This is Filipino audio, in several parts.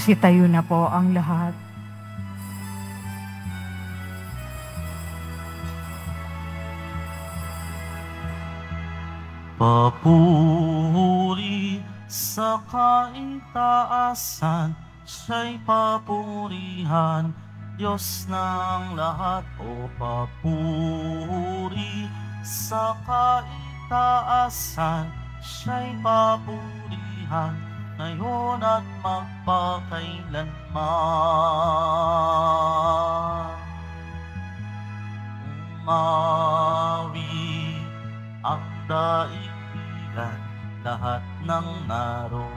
Sitayo na po ang lahat. Papuri sa kaitaasan, siya'y papurihan, Diyos ng lahat. O papuri sa kaitaasan, siya'y papurihan, ngayon at magpakailanman. Umawi ang daigdigan, lahat ng naroon.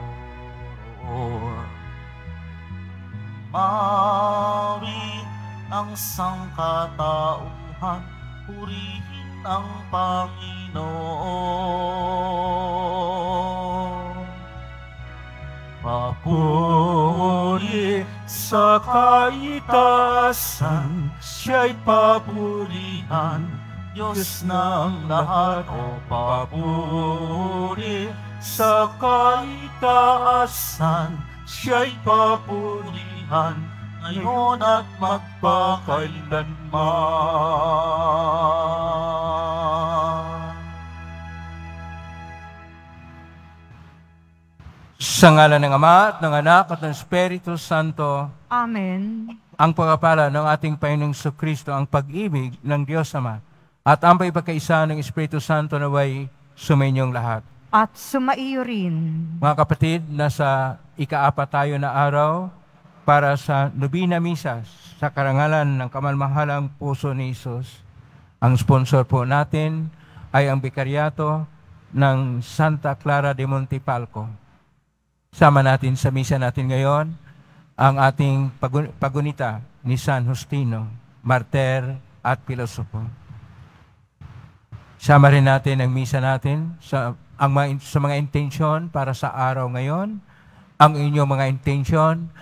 Umawi ang sangkatauhan, purihin ang Panginoon. Papuri sa kaitaasan, siya'y papurihan, Diyos ng lahat. O papuri sa kaitaasan, siya'y papurihan, ngayon at magpakailanman. Sa ngalan ng Ama at ng Anak at ng Espiritu Santo. Amen. Ang pagpapala ng ating Panginoong Jesucristo, ang pag-ibig ng Diyos Ama, at ang pagkakaisa ng Espiritu Santo naway sumainyong lahat. At sumaiyo rin. Mga kapatid, nasa ika-4 tayo na araw para sa Nobina Misa sa karangalan ng kamalmahalang puso ni Jesus. Ang sponsor po natin ay ang Bikaryato ng Santa Clara de Montipalco. Sama natin sa misa natin ngayon ang ating pagunita ni San Justino, martir at pilosopo. Sama rin natin ang misa natin sa mga intensyon para sa araw ngayon. Ang inyong mga intensyon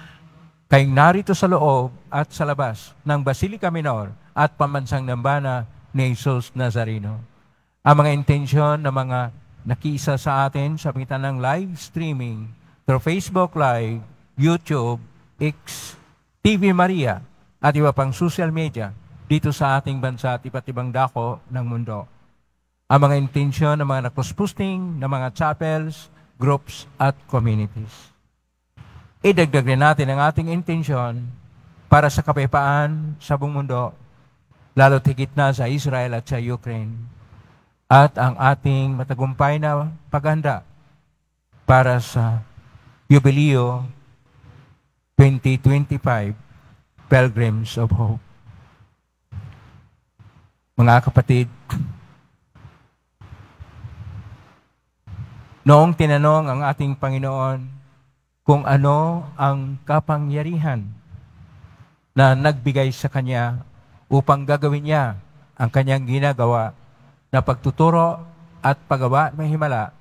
kayong narito sa loob at sa labas ng Basilica Minor at Pambansang Dambana ni Jesus Nazareno. Ang mga intensyon ng mga nakiisa sa atin sa pagitan ng live streaming through Facebook Live, YouTube, X, TV Maria, at iba pang social media dito sa ating bansa at iba't ibang dako ng mundo. Ang mga intensyon ng mga nakross-posting, ng mga chapels, groups, at communities. Idagdag rin natin ang ating intensyon para sa kapayapaan sa buong mundo, lalo tigit na sa Israel at sa Ukraine, at ang ating matagumpay na paghanda para sa Jubileo 2025 Pilgrims of Hope. Mga kapatid, noong tinanong ang ating Panginoon kung ano ang kapangyarihan na nagbigay sa Kanya upang gagawin niya ang Kanyang ginagawa na pagtuturo at paggawa ng himala,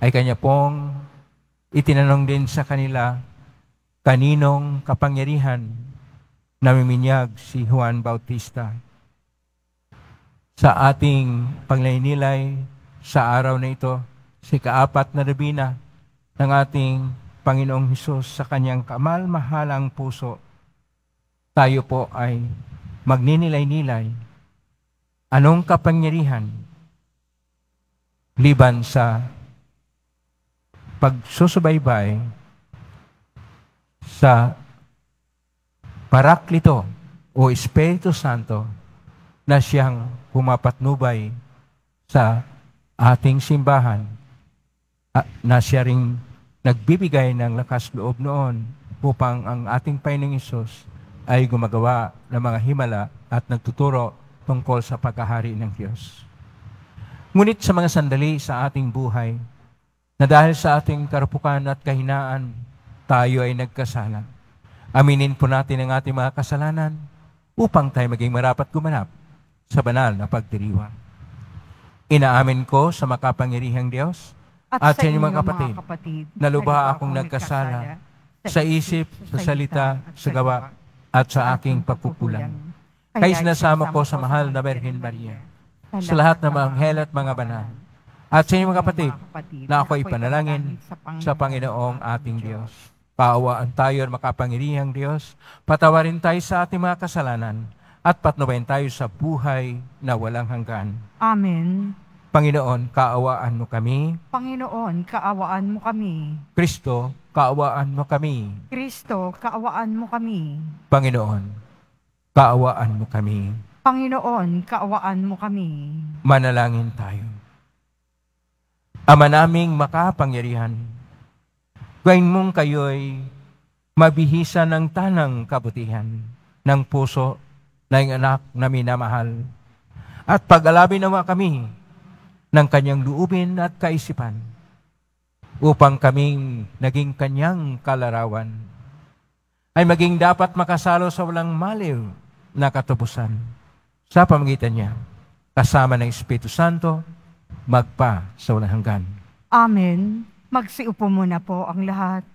ay Kanya pong itinanong din sa kanila kaninong kapangyarihan namiminyag si Juan Bautista. Sa ating paglaynilay sa araw na ito, si ika-4 na nobina ng ating Panginoong Hesus sa Kanyang kamalmahalang puso, tayo po ay magninilay-nilay anong kapangyarihan liban sa pagsusubaybay sa Paraklito o Espiritu Santo na siyang pumapatnubay sa ating simbahan, na siya ring nagbibigay ng lakas loob noon upang ang ating Panginoong Hesus ay gumagawa ng mga himala at nagtuturo tungkol sa pagkahari ng Diyos. Ngunit sa mga sandali sa ating buhay, na dahil sa ating karapukan at kahinaan, tayo ay nagkasala. Aminin po natin ang ating mga kasalanan upang tayo maging marapat gumanap sa banal na pagdiriwang. Inaamin ko sa makapangyarihang Diyos at sa inyong mga kapatid na lubha akong nagkasala sa isip, sa salita, sa gawa, at sa aking pagkukulang. Kaya sinasama ko sa mahal na Birhen Maria, sa lahat ng mga anghel at mga banal, at sa inyong mga kapatid na ako'y panalangin sa Panginoong ating Diyos. Kaawaan tayo at makapangyarihang Diyos. Patawarin tayo sa ating mga kasalanan at patnubayan tayo sa buhay na walang hanggan. Amen. Panginoon, kaawaan mo kami. Panginoon, kaawaan mo kami. Kristo, kaawaan mo kami. Kristo, kaawaan mo kami. Panginoon, kaawaan mo kami. Panginoon, kaawaan mo kami. Manalangin tayo. Ama naming makapangyarihan, gayon mong kayo'y mabihisa ng tanang kabutihan ng puso ng anak na minamahal. At pag-alabin nawa kami ng kanyang luubin at kaisipan upang kaming naging kanyang kalarawan ay maging dapat makasalo sa walang maliw na katubusan sa pamamagitan niya kasama ng Espiritu Santo magpa sa walang hanggan. Amen. Magsiupo muna po ang lahat.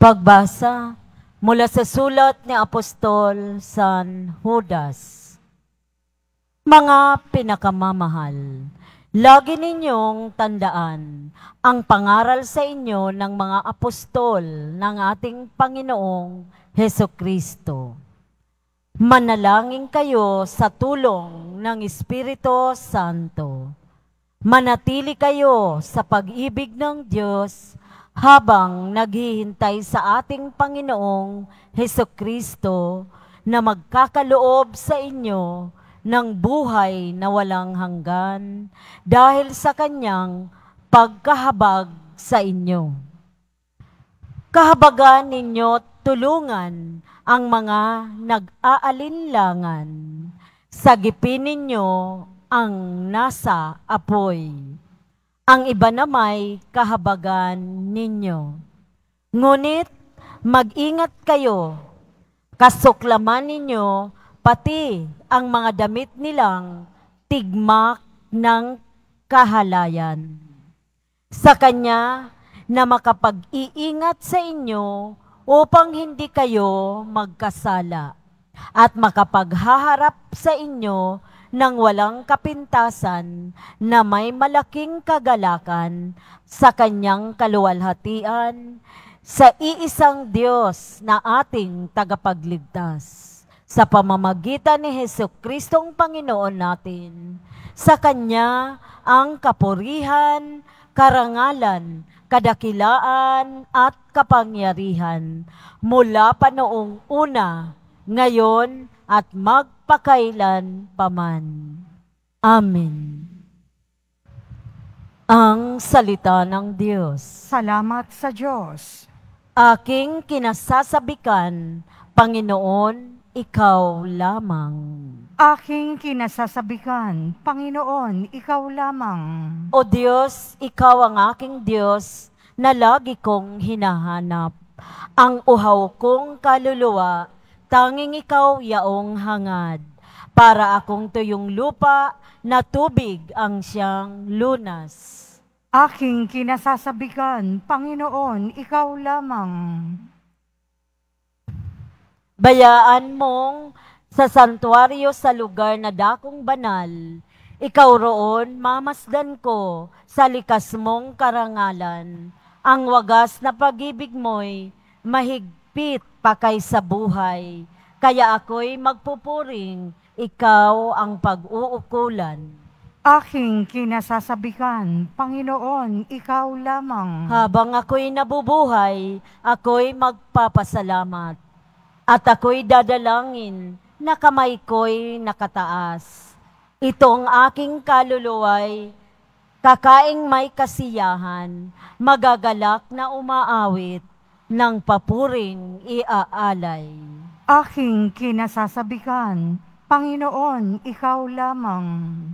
Pagbasa mula sa sulat ni Apostol San Judas. Mga pinakamamahal, lagi ninyong tandaan ang pangaral sa inyo ng mga apostol ng ating Panginoong Hesukristo. Manalangin kayo sa tulong ng Espiritu Santo. Manatili kayo sa pag-ibig ng Diyos habang naghihintay sa ating Panginoong Hesukristo na magkakaloob sa inyo ng buhay na walang hanggan dahil sa kanyang pagkahabag sa inyo. Kahabagan ninyo tulungan ang mga nag-aalinlangan. Sagipin ninyo ang nasa apoy. Ang iba namay kahabagan ninyo. Ngunit mag-ingat kayo, kasuklaman ninyo pati ang mga damit nilang tigmak ng kahalayan. Sa Kanya na makapag-iingat sa inyo upang hindi kayo magkasala at makapaghaharap sa inyo ng walang kapintasan na may malaking kagalakan sa Kanyang kaluwalhatian sa iisang Diyos na ating tagapagligtas. Sa pamamagitan ni Jesucristong Panginoon natin, sa Kanya ang kapurihan, karangalan, kadakilaan at kapangyarihan mula pa noong una, ngayon at magpakailan paman. Amen. Ang salita ng Diyos. Salamat sa Diyos. Aking kinasasabikan, Panginoon, ikaw lamang. Aking kinasasabikan, Panginoon, ikaw lamang. O Diyos, ikaw ang aking Diyos na lagi kong hinahanap. Ang uhaw kong kaluluwa, tanging ikaw yaong hangad. Para akong tuyong lupa na tubig ang siyang lunas. Aking kinasasabikan, Panginoon, ikaw lamang. Bayaan mong sa santuaryo sa lugar na dakong banal, ikaw roon mamasdan ko sa likas mong karangalan. Ang wagas na pag-ibig mo'y mahigpit pa kaysa buhay, kaya ako'y magpupuring, ikaw ang pag-uukulan. Aking kinasasabikan, Panginoon, ikaw lamang. Habang ako'y nabubuhay, ako'y magpapasalamat. At ako'y dadalangin na kamay ko'y nakataas. Itong aking kaluluway, kakaing may kasiyahan, magagalak na umaawit, ng papuring iaalay. Aking kinasasabikan, Panginoon, ikaw lamang.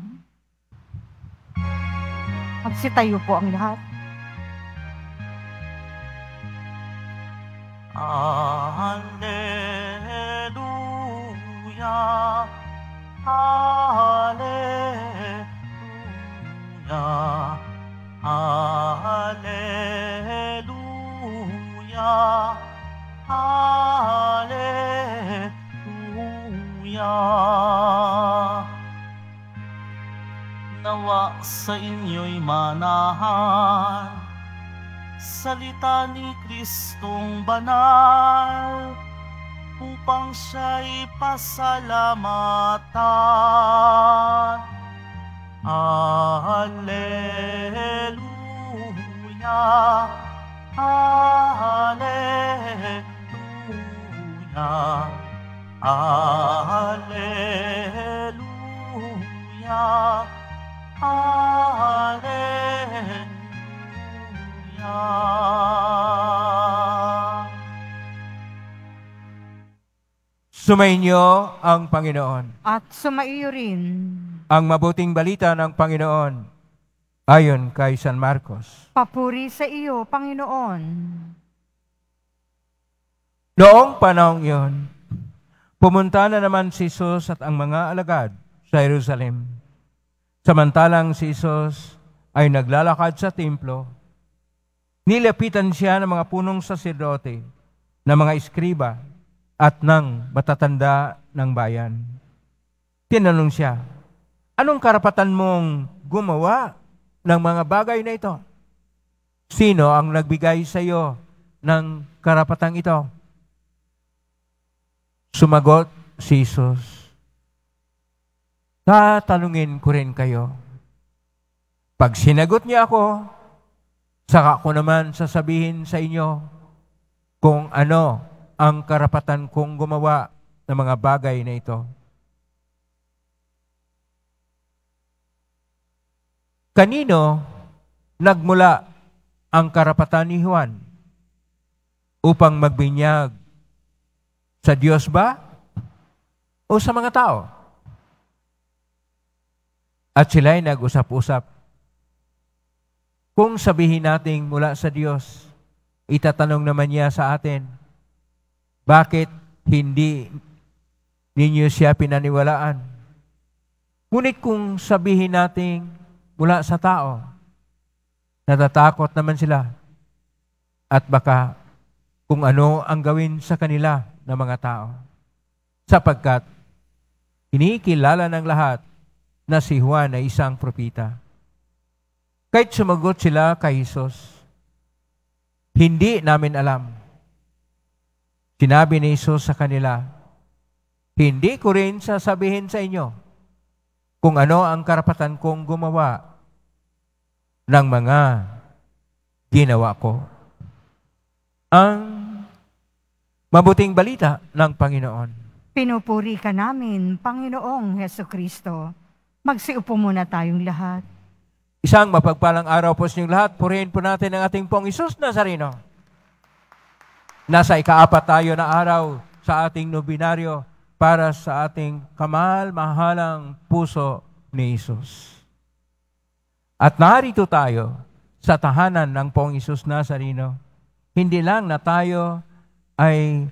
Magsitayo po ang lahat. Alleluia, Alleluia, Alleluia, Alleluia. Nawa sa inyo'y manahan salita ni Kristong banal, upang siya'y pasalamatan. Alleluia, Alleluia, Alleluia, Alleluia. Sumainyo ang Panginoon. At sumaiyo rin. Ang mabuting balita ng Panginoon ayon kay San Marcos. Papuri sa iyo, Panginoon. Noong panahong iyon, pumunta na naman si Jesus at ang mga alagad sa Jerusalem. Samantalang si Jesus ay naglalakad sa templo, nilapitan siya ng mga punong saserdote, ng mga iskriba, at ng matatanda ng bayan. Tinanong siya, anong karapatan mong gumawa ng mga bagay na ito? Sino ang nagbigay sa iyo ng karapatang ito? Sumagot si Jesus, tatanungin ko rin kayo. Pag sinagot niya ako, saka ko naman sasabihin sa inyo kung ano ang karapatan kong gumawa ng mga bagay na ito. Kanino nagmula ang karapatan ni Juan upang magbinyag? Sa Diyos ba o sa mga tao? At sila'y nag-usap-usap. Kung sabihin nating mula sa Diyos, itatanong naman niya sa atin, bakit hindi ninyo siya pinaniwalaan? Ngunit kung sabihin nating mula sa tao, natatakot naman sila at baka kung ano ang gawin sa kanila ng mga tao. Sapagkat inikilala ng lahat na si Juan ay isang propeta. Kahit sumagot sila kay Jesus, hindi namin alam. Sinabi ni Jesus sa kanila, hindi ko rin sasabihin sa inyo kung ano ang karapatan kong gumawa ng mga ginawa ko. Ang mabuting balita ng Panginoon. Pinupuri ka namin, Panginoong Hesukristo. Magsiupo muna tayong lahat. Isang mapagpalang araw po sa inyong lahat. Purihin po natin ang ating Pong Isus Nazareno. Nasa ika-4 tayo na araw sa ating nobinaryo para sa ating kamahal-mahalang puso ni Isus. At narito tayo sa tahanan ng Pong Isus Nazareno. Hindi lang na tayo ay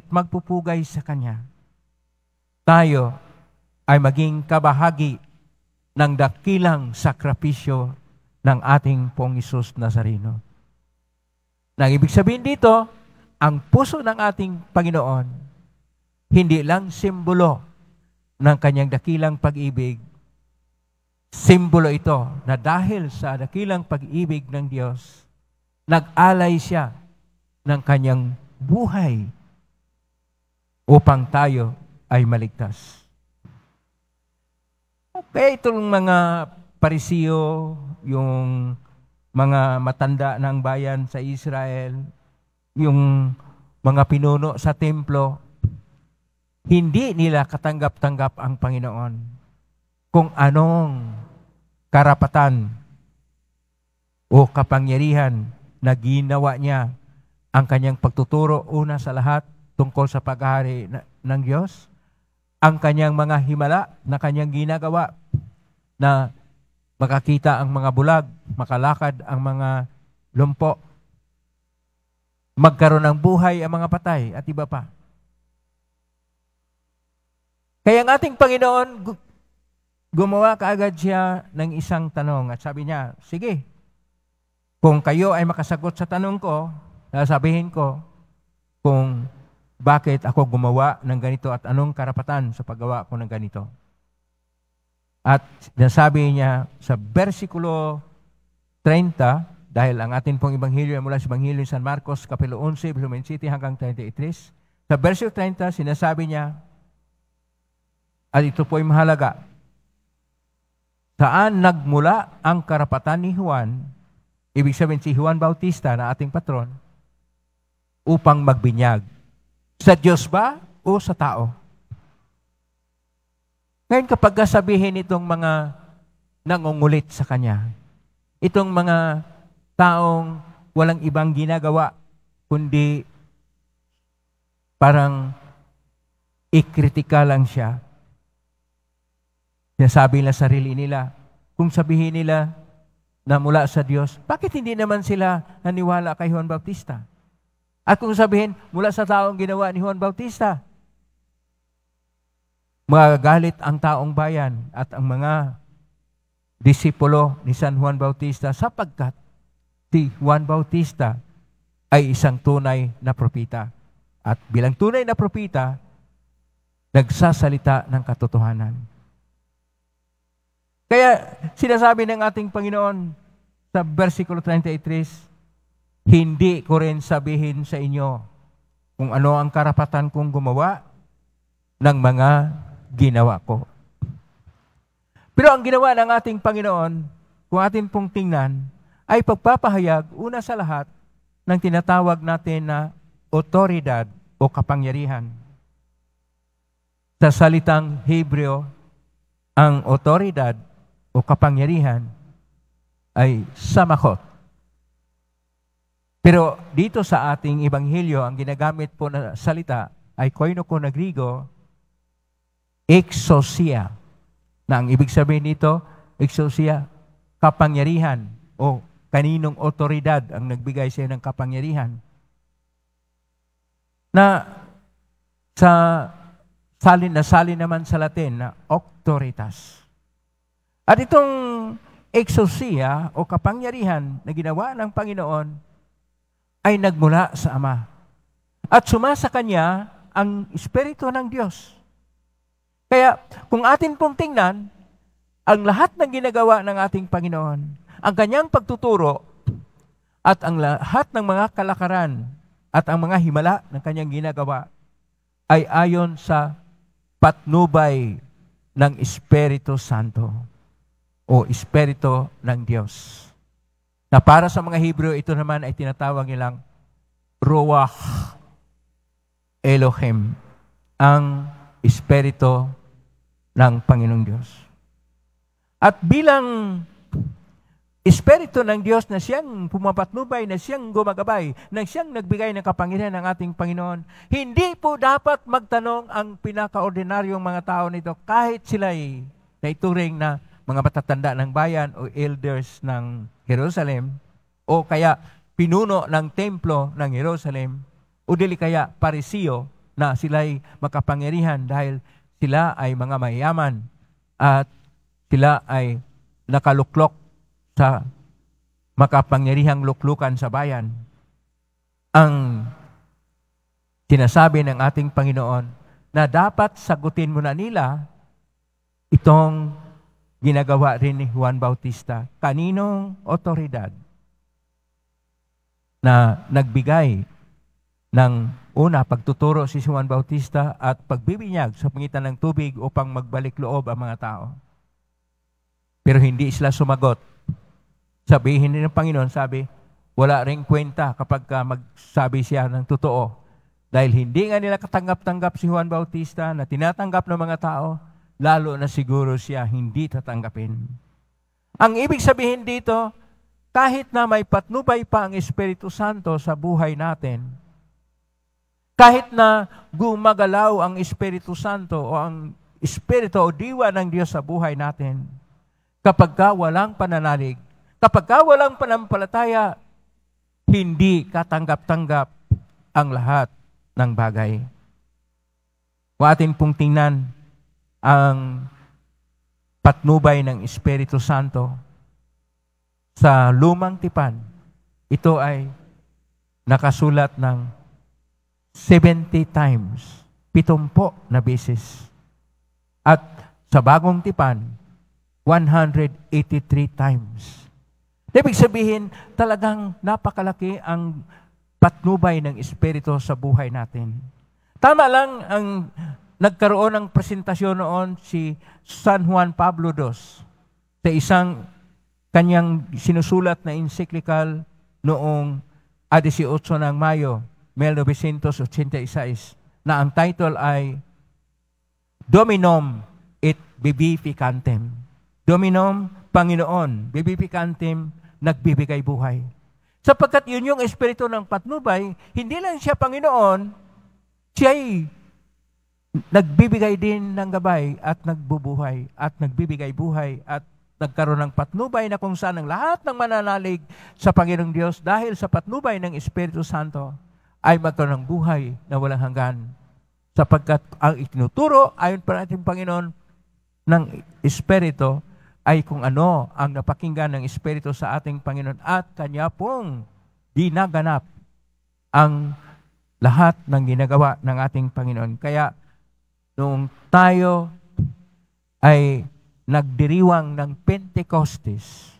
magpupugay sa Kanya. Tayo ay maging kabahagi ng dakilang sakripisyo ng ating Pong Isus Nazareno. Nang ibig sabihin dito, ang puso ng ating Panginoon, hindi lang simbolo ng Kanyang dakilang pag-ibig. Simbolo ito na dahil sa dakilang pag-ibig ng Diyos, nag-alay siya ng Kanyang buhay upang tayo ay maligtas. Okay, itong mga Parisiyo, yung mga matanda ng bayan sa Israel, yung mga pinuno sa templo, hindi nila katanggap-tanggap ang Panginoon kung anong karapatan o kapangyarihan na ginawa niya ang Kanyang pagtuturo una sa lahat tungkol sa paghahari ng Diyos, ang Kanyang mga himala na Kanyang ginagawa na makakita ang mga bulag, makalakad ang mga lumpo, magkaroon ng buhay ang mga patay at iba pa. Kaya ang ating Panginoon, gumawa kaagad siya ng isang tanong at sabi niya, sige, kung kayo ay makasagot sa tanong ko, sasabihin ko kung bakit ako gumawa ng ganito at anong karapatan sa paggawa ko ng ganito. At nasabi niya sa versikulo 30 dahil ang atin pong Ebanghelyo ay mula sa Ebanghelyo ni San Marcos, Kapitulo 11, verso 27 hanggang 33. Sa verso 30, sinasabi niya, at ito po ay mahalaga, saan nagmula ang karapatan ni Juan, ibig sabihin si Juan Bautista na ating patron, upang magbinyag? Sa Diyos ba o sa tao? Ngayon kapag sabihin itong mga nangungulit sa Kanya, itong mga taong walang ibang ginagawa, kundi parang ikritika lang siya, sinasabi nila sarili nila, kung sabihin nila na mula sa Diyos, bakit hindi naman sila naniwala kay Juan Bautista? At kung sabihin, mula sa taong ginawa ni Juan Bautista, magagalit ang taong bayan at ang mga disipulo ni San Juan Bautista sapagkat si Juan Bautista ay isang tunay na propita. At bilang tunay na propita, nagsasalita ng katotohanan. Kaya sinasabi ng ating Panginoon sa versikulo 33, hindi ko rin sabihin sa inyo kung ano ang karapatan kong gumawa ng mga ginawa ko. Pero ang ginawa ng ating Panginoon, kung atin pong tingnan, ay pagpapahayag una sa lahat ng tinatawag natin na otoridad o kapangyarihan. Sa salitang Hebreo, ang otoridad o kapangyarihan ay samachot. Pero dito sa ating Ebanghelyo, ang ginagamit po na salita ay koinoko na Griego, exousia. Na ang ibig sabihin nito, exousia, kapangyarihan o kaninong otoridad ang nagbigay sa ng kapangyarihan. Na salin naman sa Latin na auctoritas. At itong exousia o kapangyarihan na ginawa ng Panginoon ay nagmula sa Ama. At sumasa Kanya ang Espiritu ng Diyos. Kaya kung atin pong tingnan, ang lahat ng ginagawa ng ating Panginoon, ang Kanyang pagtuturo, at ang lahat ng mga kalakaran at ang mga himala ng Kanyang ginagawa ay ayon sa patnubay ng Espiritu Santo o Espiritu ng Diyos. Na para sa mga Hebreo, ito naman ay tinatawag nilang Ruach Elohim, ang Espiritu ng Panginoong Diyos. At bilang Espiritu ng Diyos na siyang pumapatnubay, na siyang gumagabay, na siyang nagbigay ng kapangyarihan ng ating Panginoon, hindi po dapat magtanong ang pinakaordinaryong mga tao nito kahit sila'y naituring na mga matatanda ng bayan o elders ng Jerusalem o kaya pinuno ng templo ng Jerusalem o dili kaya parisiyo na sila'y makapangyarihan dahil sila ay mga mayaman at sila ay nakaluklok sa makapangyarihang luklukan sa bayan. Ang sinasabi ng ating Panginoon na dapat sagutin muna nila itong ginagawa rin ni Juan Bautista. Kaninong otoridad na nagbigay ng una, pagtuturo si Juan Bautista at pagbibinyag sa pangitan ng tubig upang magbalik loob ang mga tao. Pero hindi sila sumagot. Sabihin din ng Panginoon, sabi, wala ring kwenta kapag magsabi siya ng totoo. Dahil hindi nga nila katanggap-tanggap si Juan Bautista na tinatanggap ng mga tao, lalo na siguro siya hindi tatanggapin. Ang ibig sabihin dito, kahit na may patnubay pa ang Espiritu Santo sa buhay natin, kahit na gumagalaw ang Espiritu Santo o ang Espiritu o diwa ng Diyos sa buhay natin, kapag walang pananalig, kapag walang panampalataya, hindi katanggap-tanggap ang lahat ng bagay. Kung atin pong tingnan ang patnubay ng Espiritu Santo sa Lumang Tipan, ito ay nakasulat ng 70 times, 70 na beses. At sa Bagong Tipan, 183 times. Ibig sabihin, talagang napakalaki ang patnubay ng Espiritu sa buhay natin. Tama lang ang nagkaroon ng presentasyon noon si San Juan Pablo II sa isang kanyang sinusulat na encyclical noong 18 ng Mayo, 1986, na ang title ay Dominum et Vivificantem. Dominum, Panginoon, Vivificantem, nagbibigay buhay. Sapagkat yun yung espiritu ng patnubay, hindi lang siya Panginoon, siya'y nagbibigay din ng gabay at nagbubuhay at nagbibigay buhay at nagkaroon ng patnubay na kung saan ang lahat ng mananalig sa Panginoong Diyos dahil sa patnubay ng Espiritu Santo ay magkaroon ng buhay na walang hanggan. Sapagkat ang itinuturo ayon pa natin Panginoon ng Espiritu ay kung ano ang napakinggan ng Espiritu sa ating Panginoon at Kanya pong ginaganap ang lahat ng ginagawa ng ating Panginoon. Kaya nung tayo ay nagdiriwang ng Pentecostes,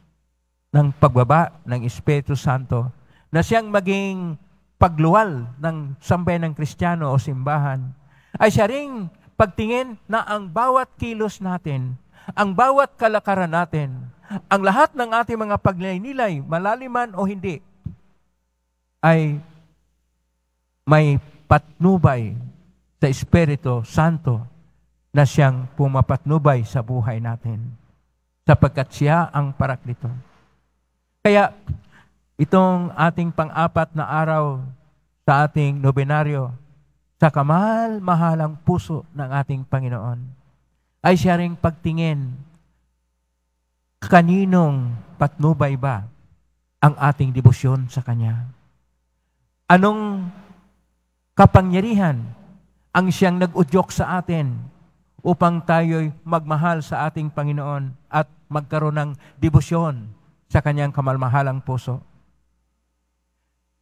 ng pagbaba ng Espiritu Santo, na siyang maging pagluwal ng sambayan ng Kristiyano o simbahan, ay siya ring pagtingin na ang bawat kilos natin, ang bawat kalakaran natin, ang lahat ng ating mga pagnilay, malaliman o hindi, ay may patnubay sa Espiritu Santo na siyang pumapatnubay sa buhay natin sapagkat siya ang Paraklito. Kaya itong ating pang-apat na araw sa ating nobenaryo sa kamahal-mahalang puso ng ating Panginoon ay siya ring pagtingin kaninong patnubay ba ang ating debosyon sa Kanya. Anong kapangyarihan ang siyang nag-udyok sa atin upang tayo'y magmahal sa ating Panginoon at magkaroon ng debosyon sa Kanyang kamalmahalang puso.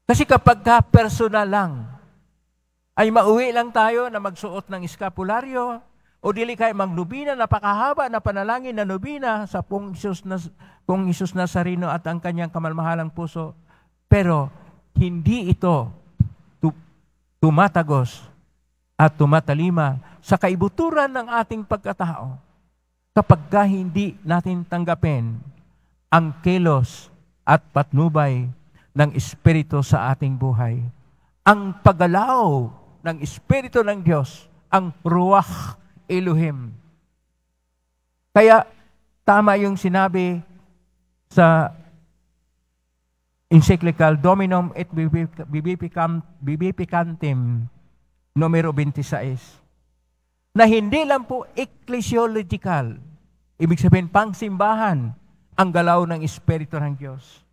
Kasi kapag personal lang, ay mauwi lang tayo na magsuot ng eskapularyo o dili kayo magnubina, napakahaba na panalangin na nubina sa Pong Isus Nazareno at ang Kanyang kamalmahalang puso. Pero hindi ito tumatagos at tumatalima sa kaibuturan ng ating pagkatao kapag hindi natin tanggapin ang kilos at patnubay ng Espiritu sa ating buhay. Ang paggalaw ng Espiritu ng Diyos, ang Ruach Elohim. Kaya tama yung sinabi sa encyclical Dominum et Vivificantem numero 26, na hindi lang po ecclesiological, ibig sabihin pang simbahan, ang galaw ng Espiritu ng Diyos.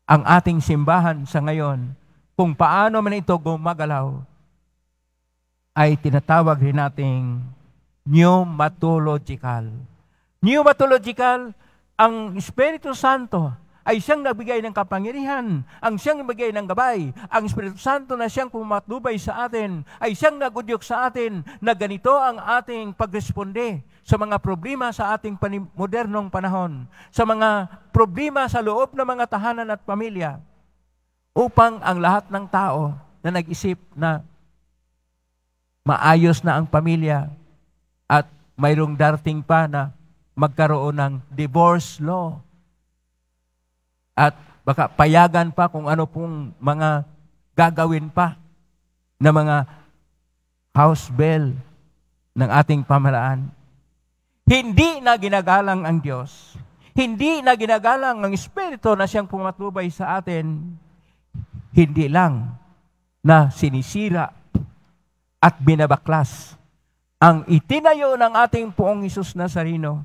Ang ating simbahan sa ngayon, kung paano man ito gumagalaw, ay tinatawag rin nating pneumatological. Pneumatological, ang Espiritu Santo ay siyang nagbigay ng kapangyarihan, ang siyang nagbigay ng gabay, ang Espiritu Santo na siyang pumatnubay sa atin, ay siyang nagudyok sa atin na ganito ang ating pagresponde sa mga problema sa ating modernong panahon, sa mga problema sa loob ng mga tahanan at pamilya, upang ang lahat ng tao na nag-isip na maayos na ang pamilya at mayroong darating pa na magkaroon ng divorce law, at baka payagan pa kung ano pong mga gagawin pa na mga house bill ng ating pamahalaan. Hindi na ginagalang ang Diyos. Hindi na ginagalang ang Espiritu na siyang pumatnubay sa atin. Hindi lang na sinisira at binabaklas ang itinayo ng ating Poong Isus Nazareno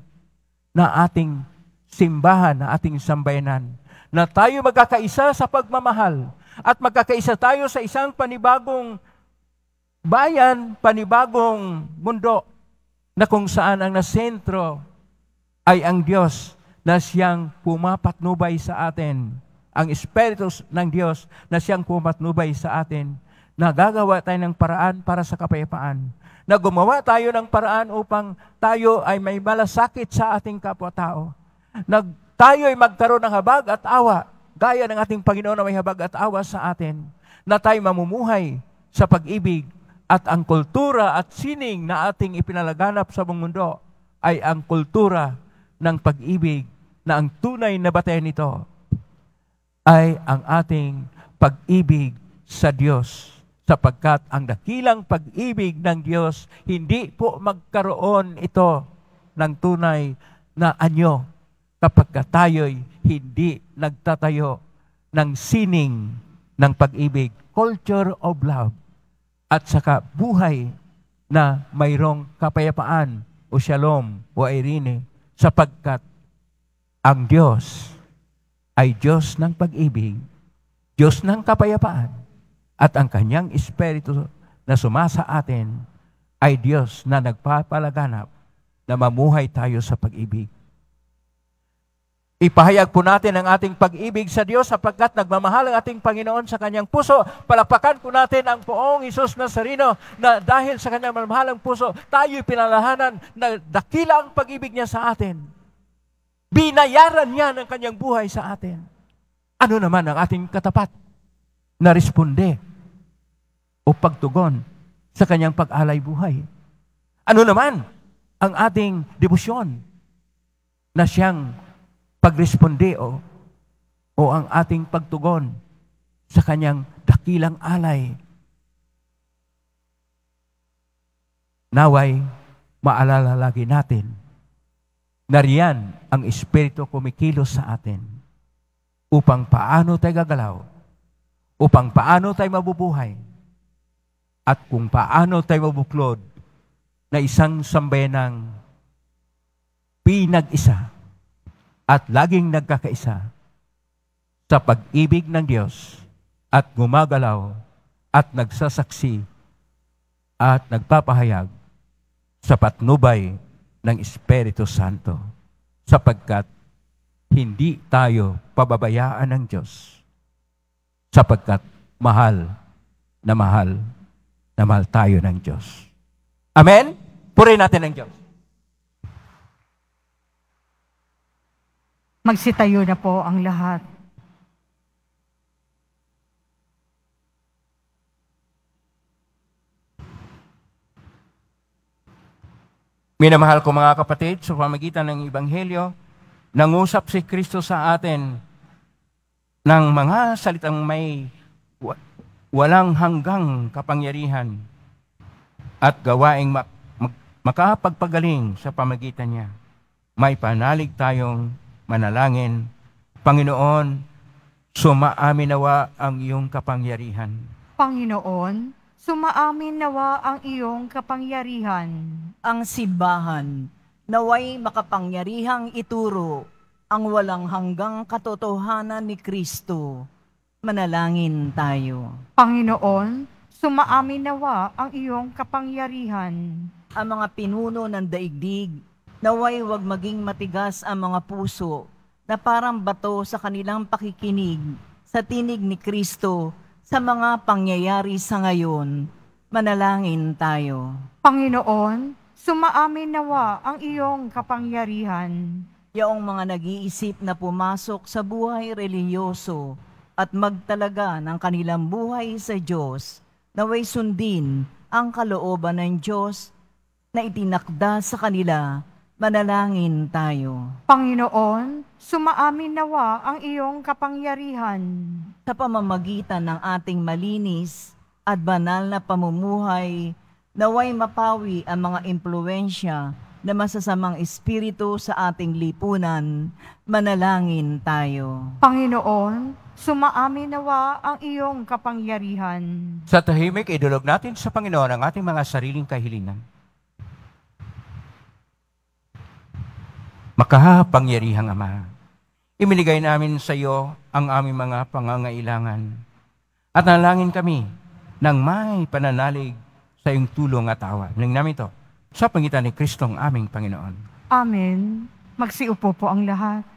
na ating simbahan, na ating sambayanan, na tayo magkakaisa sa pagmamahal at magkakaisa tayo sa isang panibagong bayan, panibagong mundo na kung saan ang nasentro ay ang Diyos na siyang pumapatnubay sa atin, ang Espiritu ng Diyos na siyang pumapatnubay sa atin, na gagawa tayo ng paraan para sa kapayapaan, na gumawa tayo ng paraan upang tayo ay may malasakit sa ating kapwa-tao, tayo'y magkaroon ng habag at awa, gaya ng ating Panginoon na may habag at awa sa atin, na tayo mamumuhay sa pag-ibig at ang kultura at sining na ating ipinalaganap sa buong mundo ay ang kultura ng pag-ibig na ang tunay na batayan nito ay ang ating pag-ibig sa Diyos. Sapagkat ang dakilang pag-ibig ng Diyos, hindi po magkaroon ito ng tunay na anyo kapag tayo'y hindi nagtatayo ng sining ng pag-ibig, culture of love, at saka buhay na mayroong kapayapaan o shalom o irene, sapagkat ang Diyos ay Diyos ng pag-ibig, Diyos ng kapayapaan, at ang kanyang Espiritu na sumasa atin ay Diyos na nagpapalaganap na mamuhay tayo sa pag-ibig. Ipahayag po natin ang ating pag-ibig sa Diyos sapagkat nagmamahal ang ating Panginoon sa kanyang puso. Palakpakan po natin ang Poong Hesus Nazareno na dahil sa kanyang mamahalang puso, tayo'y pinalalahanan na dakila ang pag-ibig niya sa atin. Binayaran niya ng kanyang buhay sa atin. Ano naman ang ating katapat na responde o pagtugon sa kanyang pag-alay buhay? Ano naman ang ating debosyon na siyang pagresponde o ang ating pagtugon sa kanyang dakilang alay? Naway maalala lagi natin na riyan ang Espiritu kumikilos sa atin upang paano tayo gagalaw, upang paano tayo mabubuhay, at kung paano tayo mabuklod na isang sambayanang pinag-isa at laging nagkakaisa sa pag-ibig ng Diyos at gumagalaw at nagsasaksi at nagpapahayag sa patnubay ng Espiritu Santo, sapagkat hindi tayo pababayaan ng Diyos, sapagkat mahal na mahal tayo ng Diyos. Amen? Purihin natin ang Diyos. Magsitayo na po ang lahat. Minamahal ko mga kapatid, sa pamagitan ng Ebanghelyo, nangusap si Kristo sa atin ng mga salitang may walang hanggang kapangyarihan at gawaing makapagpagaling sa pamagitan niya. May panalig tayong manalangin. Panginoon, sumaamin nawa ang iyong kapangyarihan. Panginoon, sumaamin nawa ang iyong kapangyarihan. Ang simbahan, naway makapangyarihang ituro ang walang hanggang katotohanan ni Kristo. Manalangin tayo. Panginoon, sumaamin nawa ang iyong kapangyarihan. Ang mga pinuno ng daigdig, naway wag maging matigas ang mga puso na parang bato sa kanilang pakikinig sa tinig ni Kristo sa mga pangyayari sa ngayon. Manalangin tayo. Panginoon, sumaamin nawa ang iyong kapangyarihan. Yaong mga nag-iisip na pumasok sa buhay relihiyoso at magtalaga ng kanilang buhay sa Diyos, naway sundin ang kalooban ng Diyos na itinakda sa kanila. Manalangin tayo. Panginoon, sumaamin nawa ang iyong kapangyarihan. Sa pamamagitan ng ating malinis at banal na pamumuhay, naway mapawi ang mga impluensya na masasamang espiritu sa ating lipunan. Manalangin tayo. Panginoon, sumaamin nawa ang iyong kapangyarihan. Sa tahimik, idulog natin sa Panginoon ang ating mga sariling kahilingan. Makapangyarihang Ama, iminigay namin sa iyo ang aming mga pangangailangan at nalangin kami ng may pananalig sa iyong tulong at awa. Nang namin ito sa pangitan ni Kristong aming Panginoon. Amen. Magsiupo po ang lahat.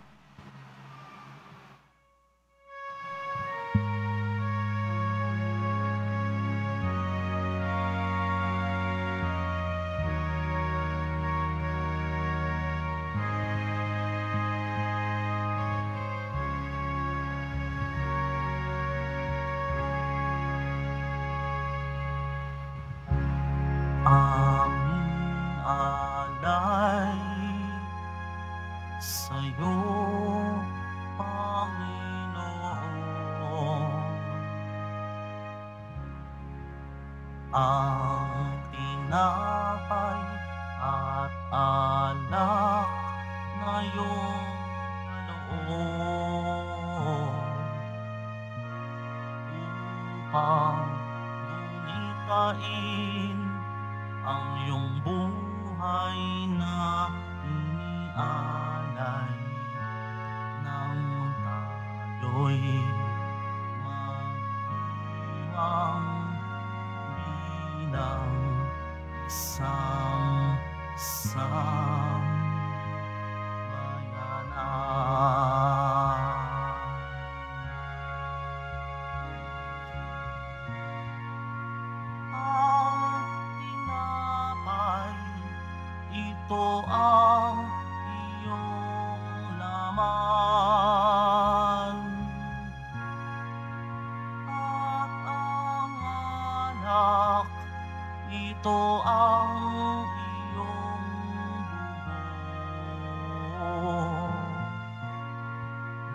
ang tinapay at alak na iyong kaloob upang dunitain ang iyong buhay na inialay nang tayo'y magdiwang bilang isang bayanan. Ang tinapay, ito ang iyong laman, at ang alak, ito ang iyong buhok.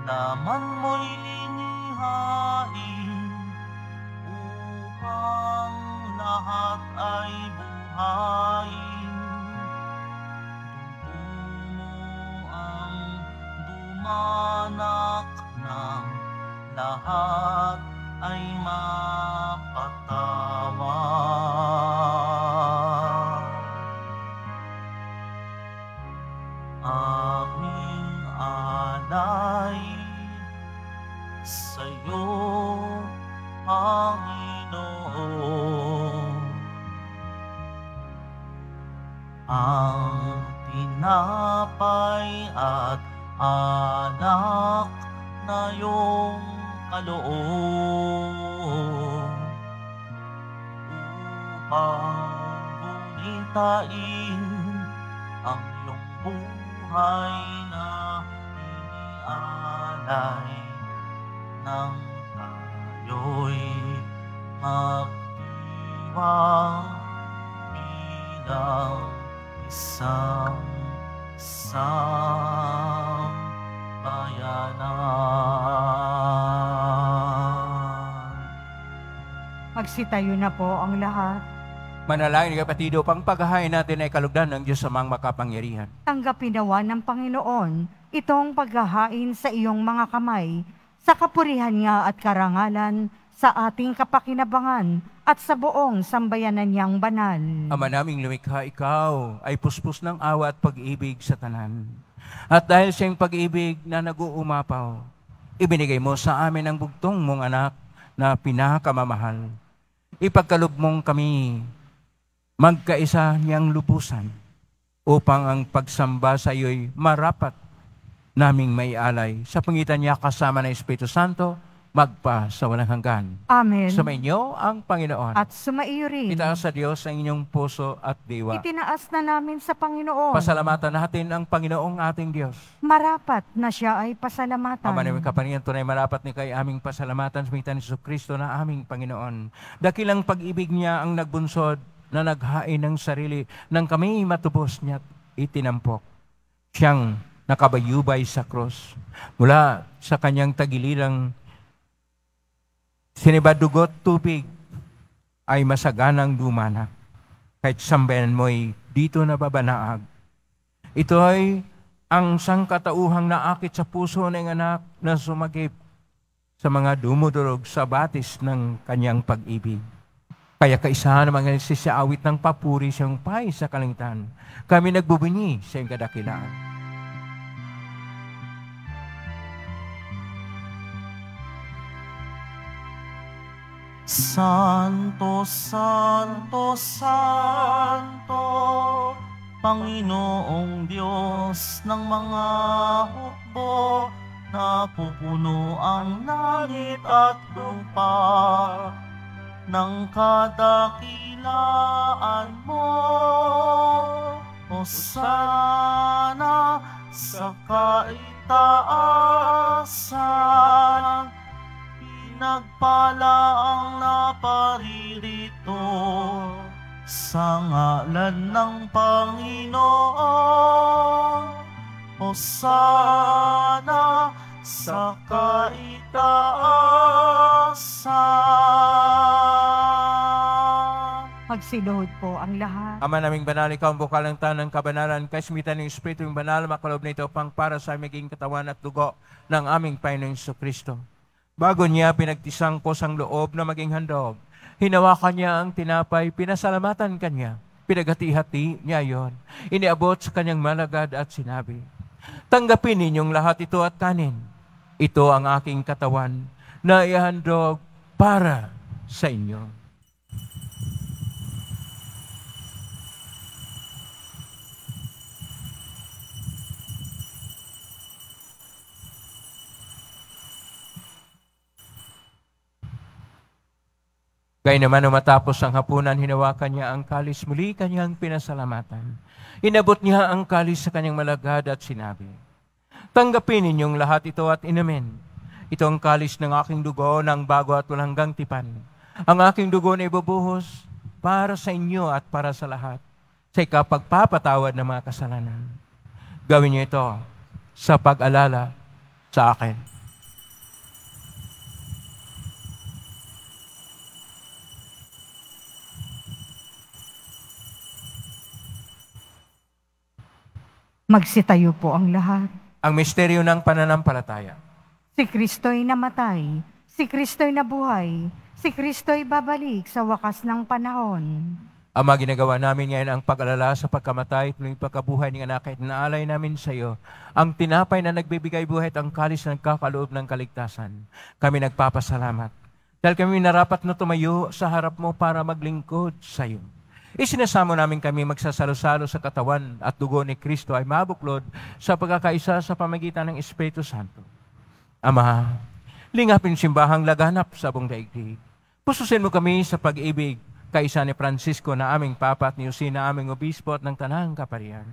Laman mo'y inihain upang lahat ay buhayin. Dugo mo ang dumanak ng lahat ay mapatawad. Aming alay sa'yo, Panginoon, ang tinapay at alak na iyong kaloob upang gunitain ang iyong buhay na inialay nang tayo'y magdiwang bilang isang bayanan. Magsitayo na po ang lahat. Manalangin kapatido, pang paghahain natin ay kalugdan ng Diyos sa mga makapangyarihan. Tanggapin nawa ng Panginoon itong paghahain sa iyong mga kamay, sa kapurihan niya at karangalan, sa ating kapakinabangan at sa buong sambayanan niyang banal. Ama naming lumikha, ikaw ay puspos ng awa at pag-ibig sa tanan. At dahil sa iyong pag-ibig na nag-uumapaw, ibinigay mo sa amin ang bugtong mong anak na pinakamamahal. Ipagkaloob mong kami magkaisa niyang lubusan upang ang pagsamba sa iyo'y marapat naming may alay. Sa pangitan niya kasama ng Espiritu Santo, magpa sa walang hanggan. Amen. Sumainyo ang Panginoon. At sumaiyo rin. Itaas sa Diyos ang inyong puso at diwa. Itinaas na namin sa Panginoon. Pasalamatan natin ang Panginoong ating Diyos. Marapat na siya ay pasalamatan. Ama namin kapaningan, tunay marapat ni kay aming pasalamatan sa pangitan ni Jesucristo na aming Panginoon. Dakilang pag-ibig niya ang nagbunsod na naghain ng sarili nang kami matubos niya itinampok. Siyang nakabayubay sa krus. Mula sa kanyang tagililang sinibadugot tubig ay masaganang dumanak. Kahit sambayan mo'y dito nababanaag. Ito ay ang sangkatauhang naakit sa puso ng anak na sumagip sa mga dumudurog sa batis ng kanyang pag-ibig. Kaya kaisahan ng mga nagsisiawit ng papuri siyang pay sa kalangitan. Kami nagbubunyi sa iyong kadakilaan. Santo, Santo, Santo, Panginoong Diyos ng mga hukbo, napupuno ang langit at lupa ng kadakilaan mo. Hosana sa kaitaasan, pinagpala ang naparirito sa ngalan ng Panginoon. Hosana sa kaitaasan. Magsiluhod po ang lahat. Ama naming banal, ikaw ang bukal ng tanang kabanalan, kaismitan ng Espiritu yung banal, makalob na ito pang para sa maging katawan at dugo ng aming Panginoong Jesucristo. Bago niya pinagtisang po sang loob na maging handog, hinawakan niya ang tinapay, pinasalamatan kanya, pinaghati-hati niya yon, iniabot sa kanyang malagad at sinabi, tanggapin ninyong lahat ito at kanin. Ito ang aking katawan na ihandog para sa inyo. Gaya naman matapos ang hapunan, hinawakan niya ang kalis, muli kanyang pinasalamatan. Inabot niya ang kalis sa kanyang malagad at sinabi, tanggapin ninyong lahat ito at inumin. Ito ang kalis ng aking dugo ng bago at walang hanggang tipan. Ang aking dugo na ibubuhos para sa inyo at para sa lahat, sa ikapagpapatawad ng mga kasalanan. Gawin niyo ito sa pag-alala sa akin. Magsitayo po ang lahat. Ang misteryo ng pananampalataya. Si Kristo'y namatay, si Kristo'y nabuhay, si Kristo'y babalik sa wakas ng panahon. Ama, ginagawa namin ngayon ang pag-alala sa pagkamatay at pagkabuhay ng anak at naalay namin sa iyo ang tinapay na nagbibigay buhay at ang kalis na nagkakaloob ng kaligtasan. Kami nagpapasalamat dahil kami narapat na tumayo sa harap mo para maglingkod sa iyo. Isinasamo namin kami magsasalo-salo sa katawan at dugo ni Kristo ay mabuklod sa pagkakaisa sa pamagitan ng Espiritu Santo. Ama, lingapin simbahang laganap sa buong daigdig. Pususin mo kami sa pag-ibig kaisa ni Francisco na aming Papa at ni Jose na aming Obispo at ng Tanang Kaparian.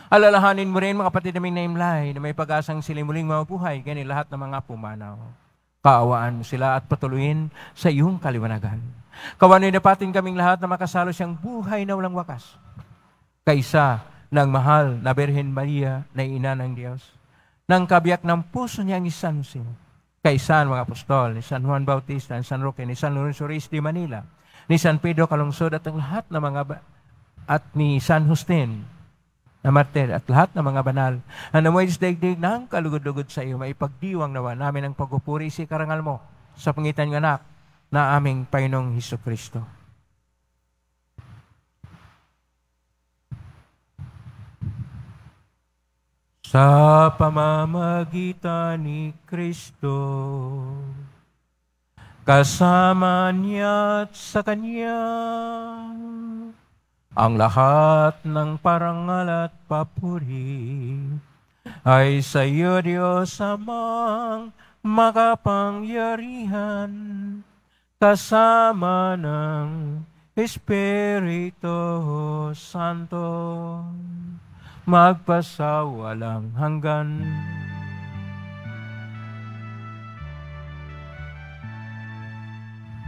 Alalahanin mo rin mga kapatid naming naimlay na may pag-asang sila muling mabuhay ganyan lahat ng mga pumanaw. Kaawaan mo sila at patuloyin sa iyong kaliwanagan. Kawanoy na patin kaming lahat na makasalo siyang buhay na walang wakas. Kaisa ng mahal na Birhen Maria na ina ng Diyos, ng kabiyak ng puso niyang San Jose, kaisa ng mga apostol, ni San Juan Bautista, ni San Roque, ni San Lorenzo Reyes de Manila, ni San Pedro Calungsod at ang lahat ng mga at ni San Justin na martir at lahat ng mga banal na namuhay sa daigdig ng kalugod-lugod sa iyo, maipagdiwang nawa namin ang pagpupuri sa karangal mo sa pangitan ng anak na aming Panginoong Jesucristo. Sa pamamagitan ni Kristo, kasama niya at sa Kanya, ang lahat ng parangal at papuri ay sa iyo, Diyos Amang makapangyarihan, kasama ng Espiritu Santo, magpasawalang hanggan.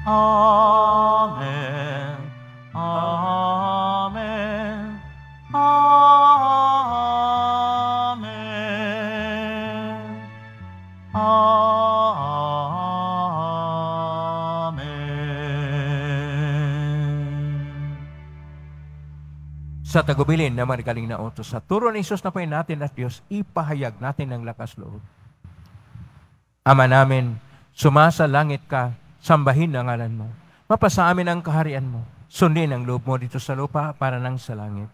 Amen. Amen. Amen. Sa tagubilin na marigaling na utos, sa turo ni Jesus na po natin at Diyos, ipahayag natin ng lakas loob. Ama namin, sumasa langit ka, sambahin ang ngalan mo. Mapasa amin ang kaharian mo. Sundin ang loob mo dito sa lupa para nang sa langit.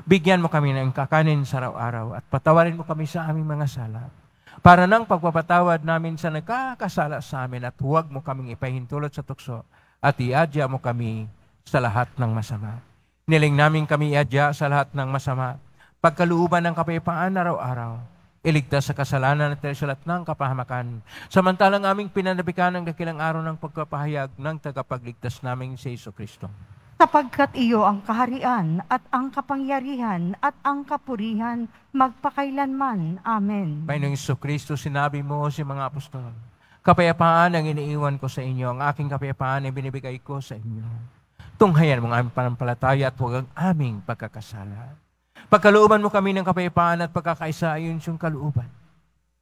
Bigyan mo kami ng kakanin sa araw-araw at patawarin mo kami sa aming mga sala. Para nang pagpapatawad namin sa nagkakasala sa amin at huwag mo kaming ipahintulot sa tukso at iadya mo kami sa lahat ng masama. Niling namin kami iadya sa lahat ng masama, pagkaluuban ng kapayapaan araw-araw, iligtas sa kasalanan at sa lahat ng kapahamakan, samantalang aming pinanabikan ng dakilang araw ng pagpapahayag ng tagapagligtas naming si Jesucristo. Sapagkat iyo ang kaharian at ang kapangyarihan at ang kapurihan magpakailanman. Amen. Panginoong Jesucristo, sinabi mo sa mga apostol, kapayapaan ang iniiwan ko sa inyo, ang aking kapayapaan ay binibigay ko sa inyo. Tunghayan mo ang aming panampalataya at huwag ang aming pagkakasala. Pagkalooban mo kami ng kapayapaan at pagkakaisa ayon siyang kalooban.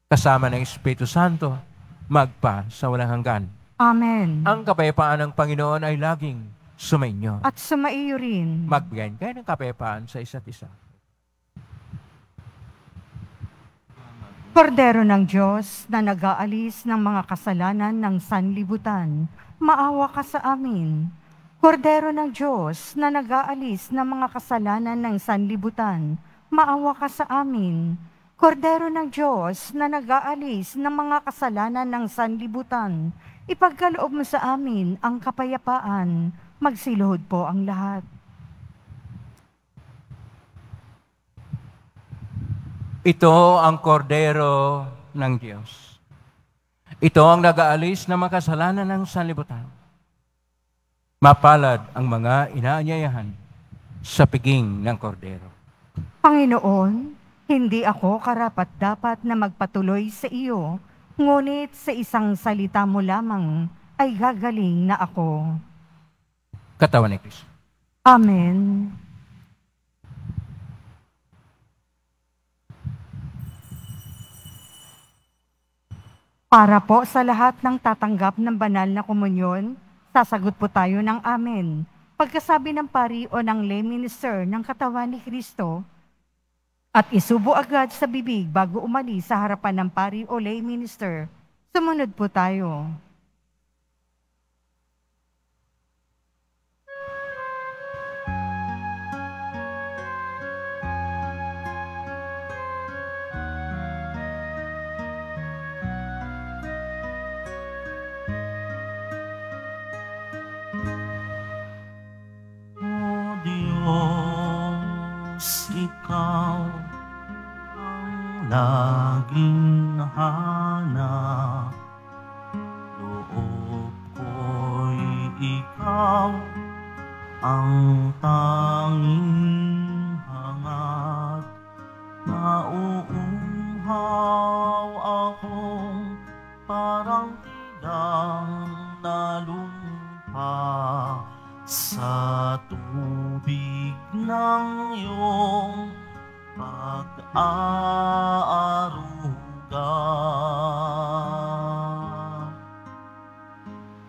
Kasama ng Espiritu Santo, magpa sa walang hanggan. Amen. Ang kapayapaan ng Panginoon ay laging sumainyo. At sumaiyo rin. Magbigay kayo ng kapayapaan sa isa't isa. Kordero ng Diyos na nag-aalis ng mga kasalanan ng sanlibutan, maawa ka sa amin. Kordero ng Diyos na nag-aalis ng mga kasalanan ng sanlibutan, maawa ka sa amin. Kordero ng Diyos na nag-aalis ng mga kasalanan ng sanlibutan, ipagkaloob mo sa amin ang kapayapaan. Magsiluhod po ang lahat. Ito ang kordero ng Diyos. Ito ang nag-aalis ng mga kasalanan ng sanlibutan. Mapalad ang mga inaanyayahan sa piging ng kordero. Panginoon, hindi ako karapat-dapat na magpatuloy sa iyo, ngunit sa isang salita mo lamang ay gagaling na ako. Katawan ni Kristo. Amen. Para po sa lahat ng tatanggap ng banal na komunyon, sasagot po tayo ng amen. Pagkasabi ng pari o ng lay minister ng katawan ni Kristo, at isubo agad sa bibig bago umalis sa harapan ng pari o lay minister. Sumunod po tayo. Ikaw ang laging hanap, loob ko'y ikaw ang tanging hangat. Nauuhaw akong parang tigang na lumpa sa tubig ng iyong pag-aaruga.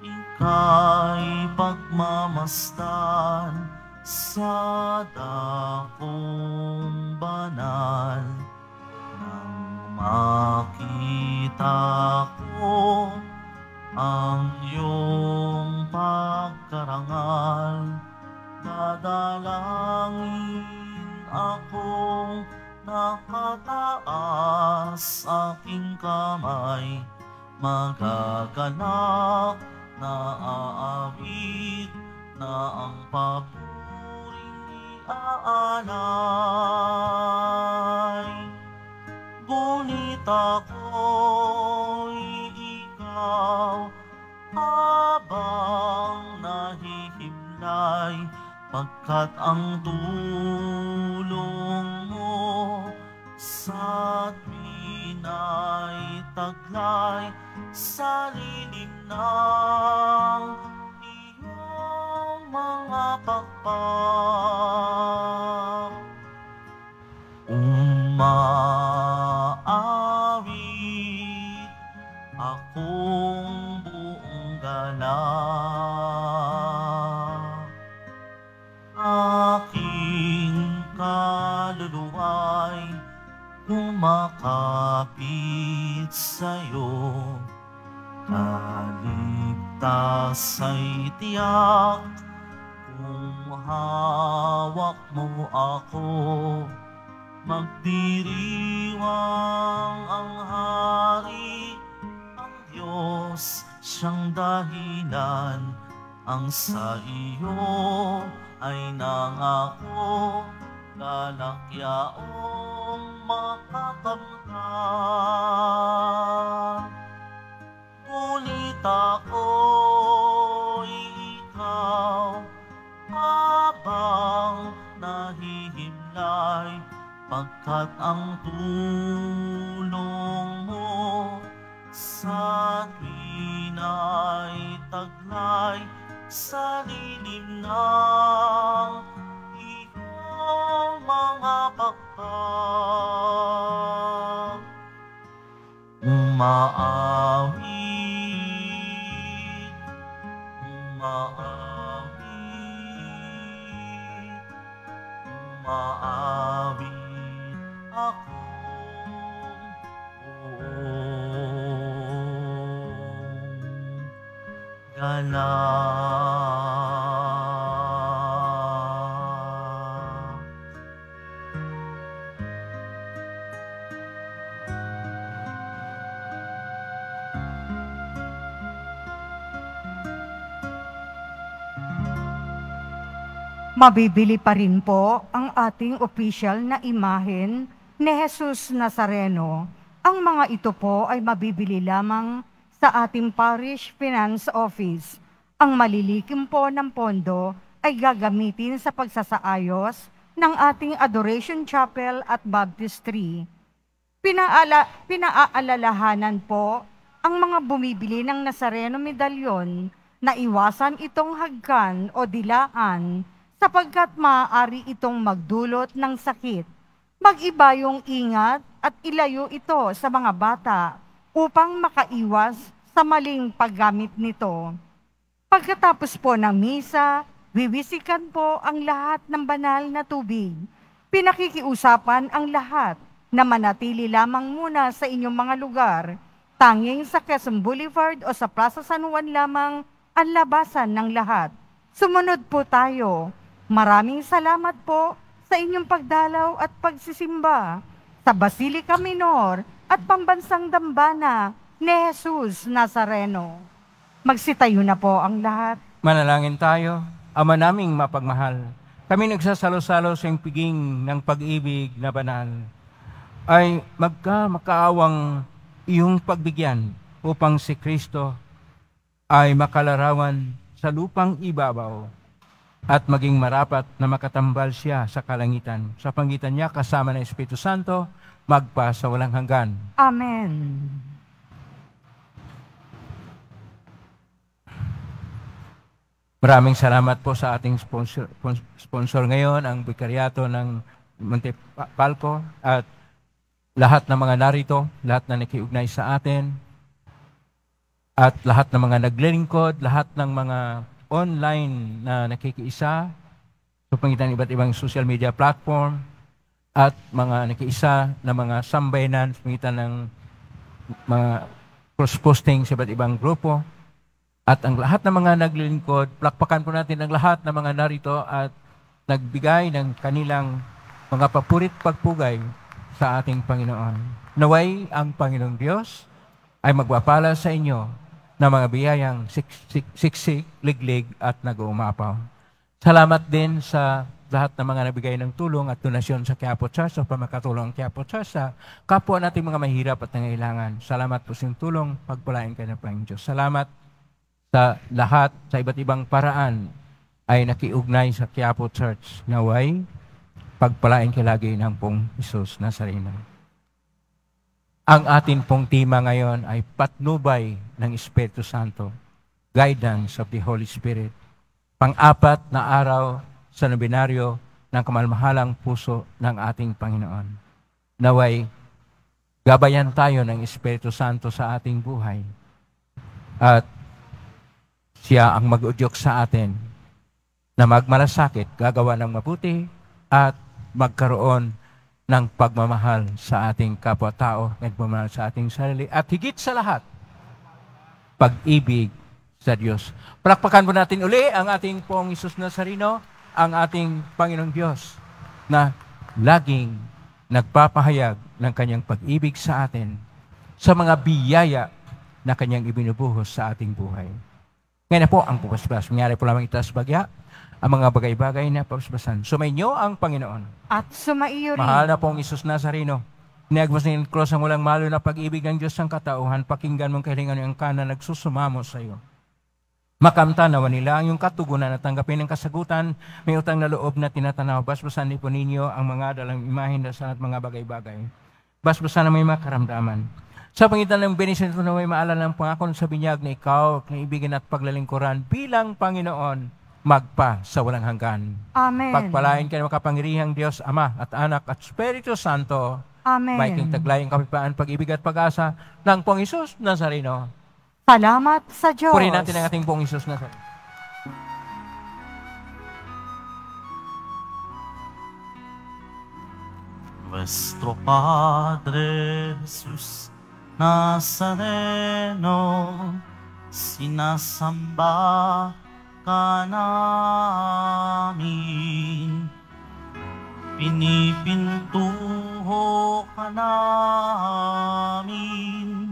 Ika'y pagmamasdan sa dakong banal. Nang makita ko ang iyong pagkarangal, dadalangin akong nakataas, aking kamay magagalak na aawit na ang paburing iaalay. Ngunit ako'y ikaw habang nahihimlay, pagkat ang tulong mo sa atin ay taglay sa lilim ng iyong mga pakpak. Umaawit akong buong galak, aking kaluluwa'y kumakapit sa'yo. Kaligtas ay tiyak kung hawak mo ako. Magdiriwang ang hari, ang Diyos siyang dahilan, ang sa iyo ay nangako, galakyaong makakamtan. Ngunit ako'y ikaw habang nahihimlay, pagkat ang tulong mo sa akin ay taglay sa lilim ng iyong mga pakpak. Umaawit, umaawit maawit akong buong galak. Mabibili pa rin po ang ating opisyal na imahen ni Jesus Nazareno. Ang mga ito po ay mabibili lamang sa ating Parish Finance Office. Ang malilikim po ng pondo ay gagamitin sa pagsasaayos ng ating Adoration Chapel at Baptistry. Pinaaalalahanan po ang mga bumibili ng Nazareno medalyon na iwasan itong hagkan o dilaan sapagkat maaari itong magdulot ng sakit. Mag-iba yung ingat at ilayo ito sa mga bata upang makaiwas sa maling paggamit nito. Pagkatapos po ng misa, wiwisikan po ang lahat ng banal na tubig. Pinakikiusapan ang lahat na manatili lamang muna sa inyong mga lugar. Tanging sa Quezon Boulevard o sa Plaza San Juan lamang ang labasan ng lahat. Sumunod po tayo. Maraming salamat po sa inyong pagdalaw at pagsisimba sa Basilica Minor at Pambansang Dambana ni Jesus Nazareno. Magsitayo na po ang lahat. Manalangin tayo. Ama naming mapagmahal, kami nagsasalo-salo sa piging ng pag-ibig na banal, ay makaawang iyong pagbigyan upang si Kristo ay makalarawan sa lupang ibabaw at maging marapat na makatambal siya sa kalangitan. Sa pangitan niya, kasama ng Espiritu Santo, magpa sa walang hanggan. Amen. Maraming salamat po sa ating sponsor ngayon, ang Bikaryato ng Montepalco, at lahat ng mga narito, lahat na nakiugnay sa atin, at lahat ng mga naglilingkod, lahat ng mga online na nakikiisa sa pangitan ng iba't ibang social media platform, at mga nakiisa na mga sambayanan sa pangitan ng mga cross-posting sa iba't ibang grupo, at ang lahat ng mga naglilingkod. Plakpakan po natin ang lahat ng mga narito at nagbigay ng kanilang mga papurit pagpugay sa ating Panginoon. Naway ang Panginoong Diyos ay magpapala sa inyo na mga biyayang siksik, liglig at nag-uumapaw. Salamat din sa lahat ng mga nabigay ng tulong at donasyon sa Quiapo Church o pamakatulong ang Quiapo Church sa kapwa nating mga mahirap at nangailangan. Salamat po sa inyong tulong, pagpalain kayo ng Panginoon Diyos. Salamat sa lahat, sa iba't ibang paraan ay nakiugnay sa Quiapo Church. Naway, pagpalain kayo lagi ng pong Jesus Nazareno. Ang atin pong tema ngayon ay patnubay ng Espiritu Santo, guidance of the Holy Spirit. Pang-apat na araw sa nobinaryo ng kamalmahalang puso ng ating Panginoon. Naway, gabayan tayo ng Espiritu Santo sa ating buhay. At siya ang mag-udyok sa atin na magmalasakit, gagawa ng mabuti, at magkaroon ng pagmamahal sa ating kapwa-tao, nagmamahal sa ating sarili, at higit sa lahat, pag-ibig sa Diyos. Palakpakan po natin uli ang ating pong Jesus Nazareno, ang ating Panginoong Diyos, na laging nagpapahayag ng kanyang pag-ibig sa atin sa mga biyaya na kanyang ibinubuhos sa ating buhay. Ngayon na po ang pupaspas. Nangyari po lamang itaas bagya ang mga bagay-bagay na pagpaspasan. Sumainyo ang Panginoon. At sumaiyo rin. Mahal na pong Isus Nazareno, niagwas ng cross ang walang malo na pag-ibig ng Diyos ng katauhan, pakinggan mong kahilingan ng kana nagsusumamo sa iyo. Makamta nawa nila ang iyong katugunan at tanggapin ng kasagutan, may utang na loob na tinatanaw. Basbasan niyo po ninyo ang mga dalang imahin sa mga bagay-bagay. Basbasan na may makaramdaman. Sa pangitan ng benisyon ito na may maalala ng pangako sa binyag na ikaw, kaibigan at paglalingkuran bilang Panginoon, magpa sa walang hanggan. Amen. Pagpalain ka ng makapangyarihang Diyos, Ama at Anak at Espiritu Santo. Amen. May kintaglayang kapayapaan, pag-ibig at pag-asa ng Pong Isus Nazareno. Salamat sa Diyos. Purihin natin ang ating Pong Isus Nazareno. Nuestro Padre Jesus Nazareno, sinasamba ka namin, pinipintuho ka namin,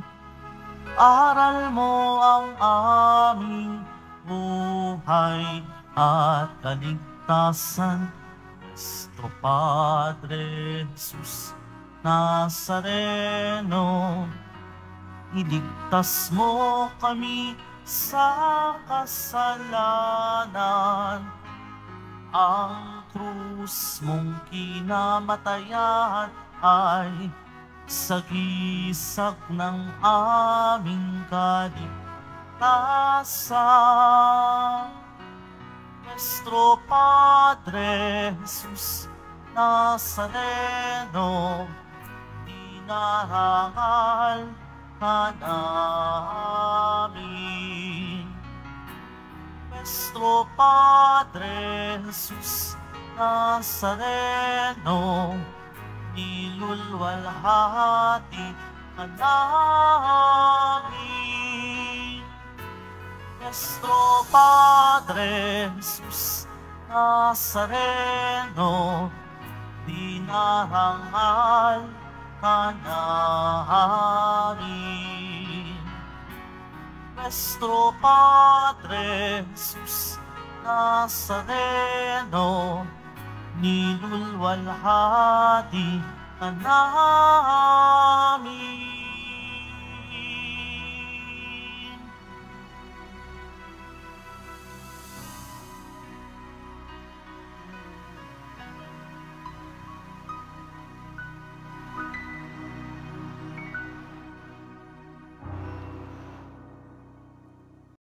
aral mo ang aming buhay at kaligtasan. Nuestro Padre Jesus Nazareno, iligtas mo kami sa kasalanan. Ang krus mong kinamatayan ay sagisag ng aming kaligtasan. Nuestro Padre Jesus Nazareno, dinarangal ka namin. Nuestro Padre Jesus Nazareno, nilulwalhati ka namin. Nuestro Padre Jesus Nazareno, dinarangal ka namin. Nuestro Padre Jesus Nazareno, nilulwalhati ka namin.